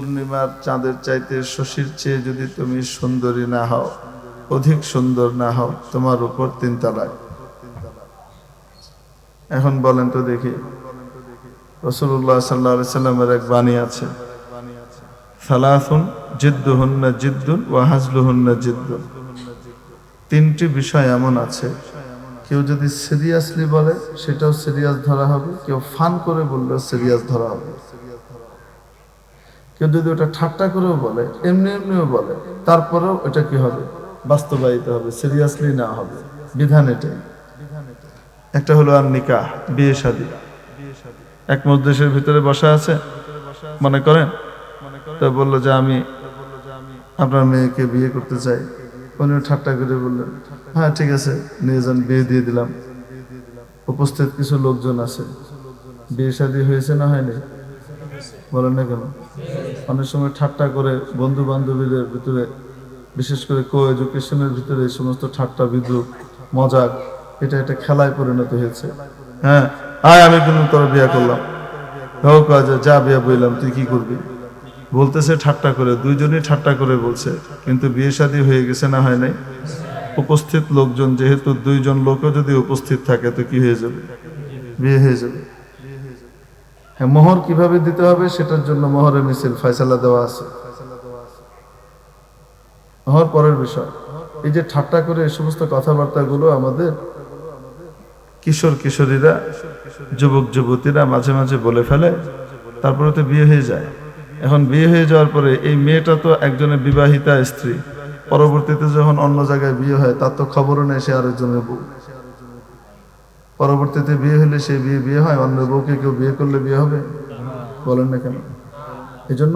পূর্ণিমার চাঁদের চাইতে শশীর চেয়ে যদি তুমি সুন্দরী না হও, অধিক সুন্দর না হও, তোমার উপর 3 তালাক। এখন বলেন তো দেখি, রাসূলুল্লাহ সাল্লাল্লাহু আলাইহি সাল্লামের এক বাণী আছে, সালাসুন জিদ্দুহুন্না জিদ্দুন ওয়া হাজলুহুন্না জিদ্দুন। 3টি বিষয় এমন আছে, কেউ যদি সিরিয়াসলি বলে সেটাও সিরিয়াস ধরা হবে, কেউ ফান করে বললেও সিরিয়াস ধরা হবে। কেউ যদি ওটা ঠাট্টা করেও বলে, এমনি এমনিও বলে, তারপরেও এটা কি হবে, বাস্তবায়িত হবে, সিরিয়াসলি না হবে। বিধান এটাই। একটা হলো আর নিকাহ, বিয়ে শাদী। এক মজলিসের ভিতরে বসা আছে, মনে করেন, তো বললো যে আমি আপনার মেয়েকে বিয়ে করতে চাই। উনি ঠাট্টা করে বললেন, হ্যাঁ ঠিক আছে, নিয়ে যান, বিয়ে দিয়ে দিলাম। উপস্থিত কিছু লোকজন আছে, বিয়ে শাদী হয়েছে না হয়নি? বলেন না কেন? অনেক সময় ঠাট্টা করে বন্ধু বান্ধবীদের ভিতরে, বিশেষ করে কো এডুকেশনের ভিতরে এই সমস্ত ঠাট্টা বিদ্রুপ মজাক, এটা একটা খেলায় পরিণত হয়েছে। হ্যাঁ, আয় আমি কিন্তু তোর বিয়ে করলাম, হোক যা বিয়ে বললাম, তুই কি করবি? বলতেছে ঠাট্টা করে, দুইজনই ঠাট্টা করে বলছে, কিন্তু বিয়ে শাদী হয়ে গেছে না হয় নাই? উপস্থিত লোকজন যেহেতু 2 জন লোকও যদি উপস্থিত থাকে তো কি হয়ে যাবে? বিয়ে হয়ে যাবে। হ্যাঁ, মোহর কিভাবে দিতে হবে সেটার জন্য মোহরের মিছিল ফয়সালা দেওয়া আছে। মোহর পরের বিষয়। এই যে ঠাট্টা করে এই সমস্ত কথাবার্তাগুলো আমাদের কিশোর কিশোরীরা, যুবক যুবতীরা মাঝে মাঝে বলে ফেলে, তারপরে তো বিয়ে হয়ে যায়। এখন বিয়ে হয়ে যাওয়ার পরে এই মেয়েটা তো একজনের বিবাহিতা স্ত্রী, পরবর্তীতে যখন অন্য জায়গায় বিয়ে হয় তার তো খবরও নেই সে আরেকজনের বউ। পরবর্তীতে বিয়ে হলে সেই বিয়ে হয়, অন্য বউকে কেউ বিয়ে করলে বিয়ে হবে? বলেন না কেন? এই জন্য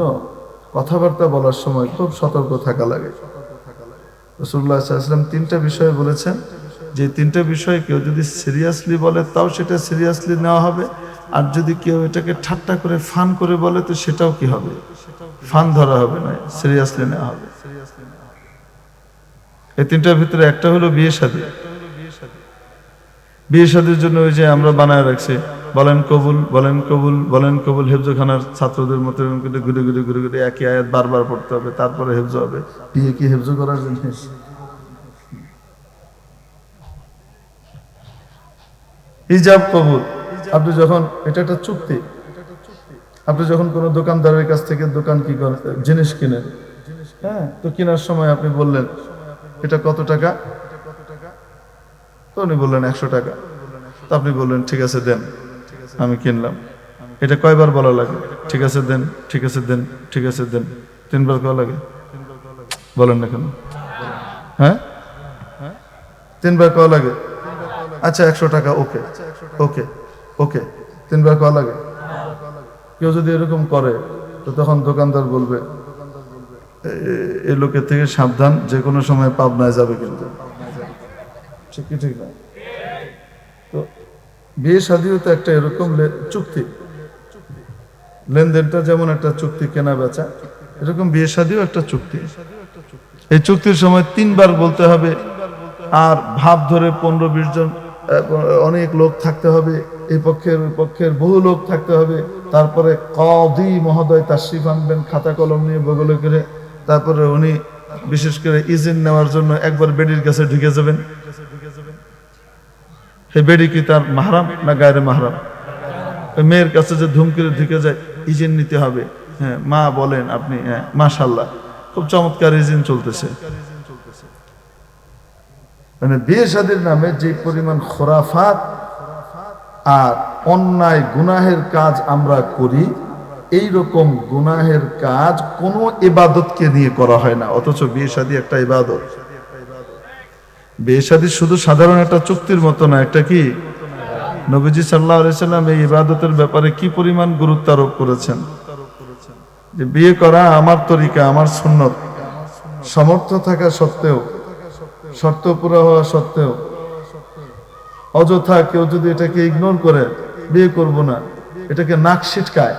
কথাবার্তা বলার সময় খুব সতর্ক থাকা লাগে। রাসূলুল্লাহ সাল্লাল্লাহু আলাইহি ওয়াসাল্লাম 3টা বিষয় বলেছেন, যে 3টা বিষয় কেউ যদি সিরিয়াসলি বলে তাও সেটা সিরিয়াসলি নেওয়া হবে, আর যদি কেউ এটাকে ঠাট্টা করে ফান করে বলে তো সেটাও কি হবে, ফান ধরা হবে না, সিরিয়াসলি নেওয়া হবে। এই 3টার ভিতরে একটা হলো বিয়ে শাদী। বিয়ে শাদীর জন্য ওই যে আমরা বানায় রাখছি, বলেন কবুল, বলেন কবুল, বলেন কবুল, হেফজখানার ছাত্রদের মতো ঘুরে ঘুরে ঘুরে ঘুরে একই আয়াত বারবার পড়তে হবে, তারপরে হেফজ হবে। বিয়ে কি হেফজ করার জিনিস? হিজাব কবুল, আপনি যখন, এটা একটা চুক্তি, আপনি যখন কোনো দোকানদারের কাছ থেকে দোকান কি করেন, জিনিস কিনেন, হ্যাঁ, তো কেনার সময় আপনি বললেন এটা কত টাকা, তো উনি বললেন 100 টাকা। তো আপনি বললেন ঠিক আছে দেন, আমি কিনলাম। এটা কয়বার বলা লাগে? ঠিক আছে দেন, ঠিক আছে দেন, ঠিক আছে দেন, 3 বার কওয়া লাগে? বলেন না কেন? হ্যাঁ, 3 বার কওয়া লাগে। আচ্ছা 100 টাকা, ওকে ওকে ওকে, 3 বার কওয়া লাগে। কেউ যদি এরকম করে তো তখন দোকানদার বলবে এই লোকের থেকে সাবধান, যে কোনো সময় পাবনায় যাবে কিন্তু। ঠিক কি ঠিক না? তো বিয়ে শাদীও তো একটা এরকম চুক্তি, লেনদেনটা যেমন একটা চুক্তি, কেনা বেচা, এরকম বিয়ে শাদীও একটা চুক্তি। এই চুক্তির সময় 3 বার বলতে হবে, আর ভাব ধরে 15-20 জন অনেক লোক থাকতে হবে, এই পক্ষের ওই পক্ষের বহু লোক থাকতে হবে। তারপরে কাজী মহোদয় তাশরিফ আনবেন খাতা কলম নিয়ে বগলে করে, তারপরে উনি বিশেষ করে ইজিন নেওয়ার জন্য একবার বেডির কাছে ঢুকে যাবেন। এই বেডি কি তার মাহরাম না গায়রে মাহরাম? মেয়ের কাছে যে ধুম করে ঢুকে যায়, ইজিন নিতে হবে। হ্যাঁ, মা বলেন আপনি, হ্যাঁ মাশাআল্লাহ, খুব চমৎকার ইজিন চলতেছে। মানে বিয়ে শাদীর নামে যে পরিমাণ খোরাফাত আর অন্যায় গুনাহের কাজ আমরা করি, এই রকম গুনাহের কাজ কোন ইবাদতকে নিয়ে করা হয় না, অথচ বিয়ে শাদী একটা ইবাদত। বিয়ে শাদী শুধু সাধারণ একটা চুক্তির মতো না, একটা কি, নবীজি সাল্লাল্লাহু আলাইহি সাল্লাম এই ইবাদতের ব্যাপারে কি পরিমাণ গুরুত্ব আরোপ করেছেন, যে বিয়ে করা আমার তরিকা, আমার সুন্নত, সামর্থ্য থাকা সত্ত্বেও, শর্ত পুরা হওয়া সত্ত্বেও অযথা কেউ যদি এটাকে ইগনোর করে, বিয়ে করব না, এটাকে নাক ছিটকায়,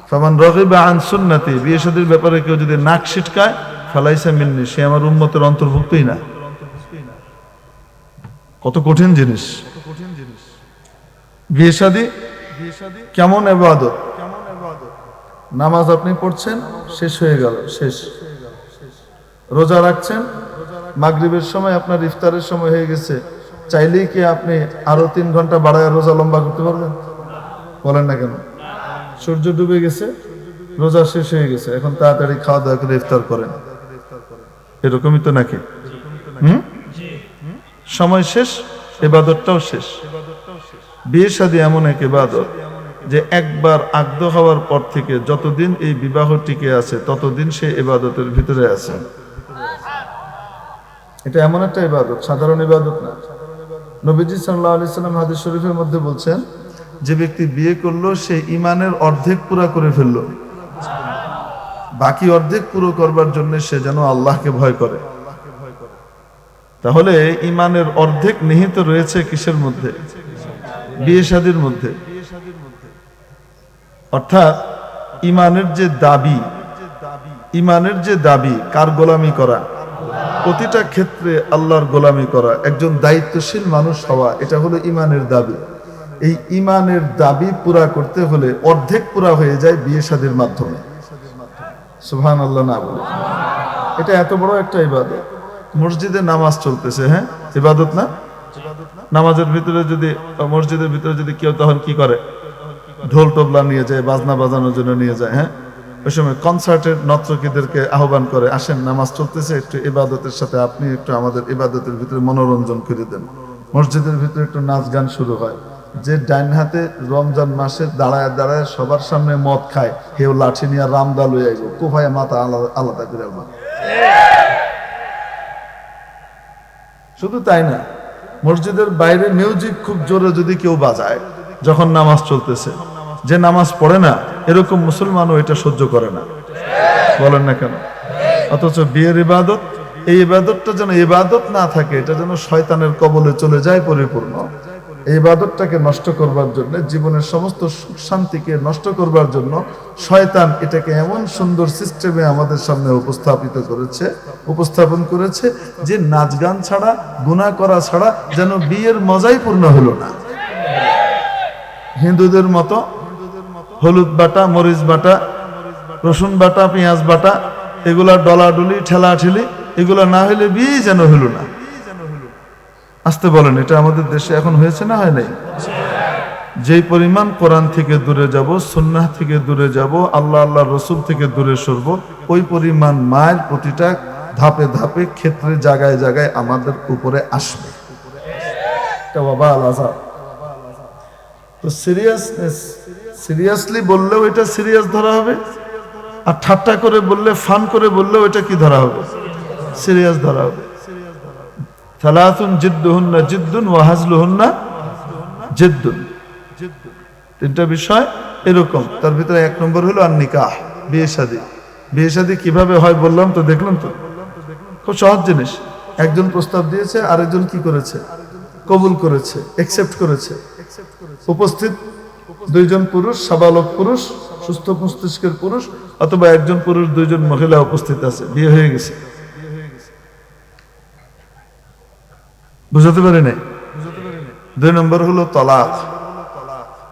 ফামান রাগিবা আন সুন্নতি, বিয়ে শাদীর ব্যাপারে কেউ যদি নাক ছিটকায়, ফালাইসা মিন্নি, সে আমার উম্মতের অন্তর্ভুক্তই না। কত কঠিন জিনিস বিয়ে শাদী, কেমন ইবাদত, নামাজ আপনি পড়ছেন, শেষ হয়ে গেল, শেষ। রোজা রাখছেন, মাগরিবের সময় আপনার ইফতারের সময় হয়ে গেছে, চাইলেই কি আপনি আরো 3 ঘন্টা বাড়ায় রোজা লম্বা করতে পারবেন? বলেন না কেন? সূর্য ডুবে গেছে, রোজা শেষ হয়ে গেছে, এখন তাড়াতাড়ি খাওয়া দাওয়া করে ইফতার করেন, এরকমই তো নাকি? সময় শেষ, ইবাদতটাও শেষ। বিয়ে শাদী এমন এক ইবাদত যে একবার আগ্ধ হওয়ার পর থেকে যতদিন এই বিবাহ টিকে আছে ততদিন সে ইবাদতের ভিতরে আছে। এটা এমন একটা ইবাদত, সাধারণ ইবাদত না। নবীজি সাল্লাল্লাহু আলাইহি সাল্লাম হাদিস শরীফের মধ্যে বলছেন, যে ব্যক্তি বিয়ে করলো সে ঈমানের অর্ধেক পুরা করে ফেললো, বাকি অর্ধেক পুরো করবার জন্য সে যেন আল্লাহকে ভয় করে। তাহলে ঈমানের অর্ধেক নিহিত রয়েছে কিসের মধ্যে? বিয়ে শাদীর মধ্যে। অর্থাৎ ঈমানের যে দাবি, ঈমানের যে দাবি, কার গোলামি করা? প্রতিটা ক্ষেত্রে আল্লাহর গোলামি করা, একজন দায়িত্বশীল মানুষ হওয়া, এটা হলো ঈমানের দাবি। এই ঈমানের দাবি পুরা করতে হলে অর্ধেক পুরা হয়ে যায় বিয়ে শাদীর মাধ্যমে। সুবহানাল্লাহ না বলে? এটা এত বড় একটা ইবাদত। মসজিদে নামাজ চলতেছে, হ্যাঁ, ইবাদত না? নামাজের ভিতরে যদি, মসজিদের ভিতরে যদি কেউ তখন কি করে, ঢোল তবলা নিয়ে যায়, বাজনা বাজানোর জন্য নিয়ে যায়, হ্যাঁ, ওই সময় কনসার্টের নর্তকীদেরকে আহ্বান করে, আসেন নামাজ চলতেছে, একটু ইবাদতের সাথে আপনি একটু আমাদের ইবাদতের ভিতরে মনোরঞ্জন করে দেন। মসজিদের ভিতরে একটু নাচ গান শুরু হয়। যে ডাইন হাতে রমজান মাসে দাঁড়ায় দাঁড়ায় সবার সামনে মদ খায়, হেউ লাঠি নিয়ে রামদা লই আইব, কোফায় মাথা আলাদা আলাদা করে আলবা। শুধু তাই না, মসজিদের বাইরে মিউজিক খুব জোরে যদি কেউ বাজায় যখন নামাজ চলতেছে, যে নামাজ পড়ে না এরকম মুসলমানও এটা সহ্য করে না। বলেন না কেন? অথচ বিয়ের ইবাদত, এই ইবাদতটা যেন ইবাদত না থাকে, এটা যেন শয়তানের কবলে চলে যায় পরিপূর্ণ। এই ইবাদতটাকে নষ্ট করবার জন্য, জীবনের সমস্ত সুখ শান্তিকে নষ্ট করবার জন্য শয়তান এটাকে এমন সুন্দর সিস্টেমে আমাদের সামনে উপস্থাপন করেছে যে নাচ গান ছাড়া, গুনাহ করা ছাড়া যেন বিয়ের মজাই পূর্ণ হলো না। হিন্দুদের মতো হলুদ বাটা, মরিচ বাটা, রসুন বাটা, পেঁয়াজ বাটা, এগুলা ডলাডলি ঠেলাঠেলি, এগুলা না হলে বিয়ে যেন হলো না। আসতে বলেন, এটা আমাদের দেশে এখন হয়েছে না হয় নাই? যেই পরিমাণ কোরআন থেকে দূরে যাব, সুন্নাহ থেকে দূরে যাব, আল্লাহ আল্লাহ রসুল থেকে দূরে সরব, ওই পরিমাণ মায়ের প্রতিটা ধাপে ধাপে ক্ষেত্রে জায়গায় জায়গায় আমাদের উপরে আসবে। এটা বাবা আলাদা। তো সিরিয়াসলি বললেও এটা সিরিয়াস ধরা হবে, আর ঠাট্টা করে বললে, ফান করে বললেও এটা কি ধরা হবে? সিরিয়াস ধরা হবে। সালাতুন জিদ্দুহুন্না জিদ্দুন ওয়া হাজলুহুন্না জিদ্দুন, তিনটা বিষয় এরকম। তার ভিতরে 1 নম্বর হলো আর নিকাহ, বিয়ে শাদী। বিয়ে শাদী কিভাবে হয় বললাম তো, দেখলাম তো, খুব সহজ জিনিস। একজন প্রস্তাব দিয়েছে, আরেকজন কি করেছে? কবুল করেছে, একসেপ্ট করেছে। উপস্থিত 2 জন পুরুষ, সাবালক পুরুষ, সুস্থ মস্তিষ্কের পুরুষ, অথবা একজন পুরুষ 2 জন মহিলা উপস্থিত আছে, বিয়ে হয়ে গেছে। বুঝতে পারি নাই? 2 নম্বর হলো তালাক।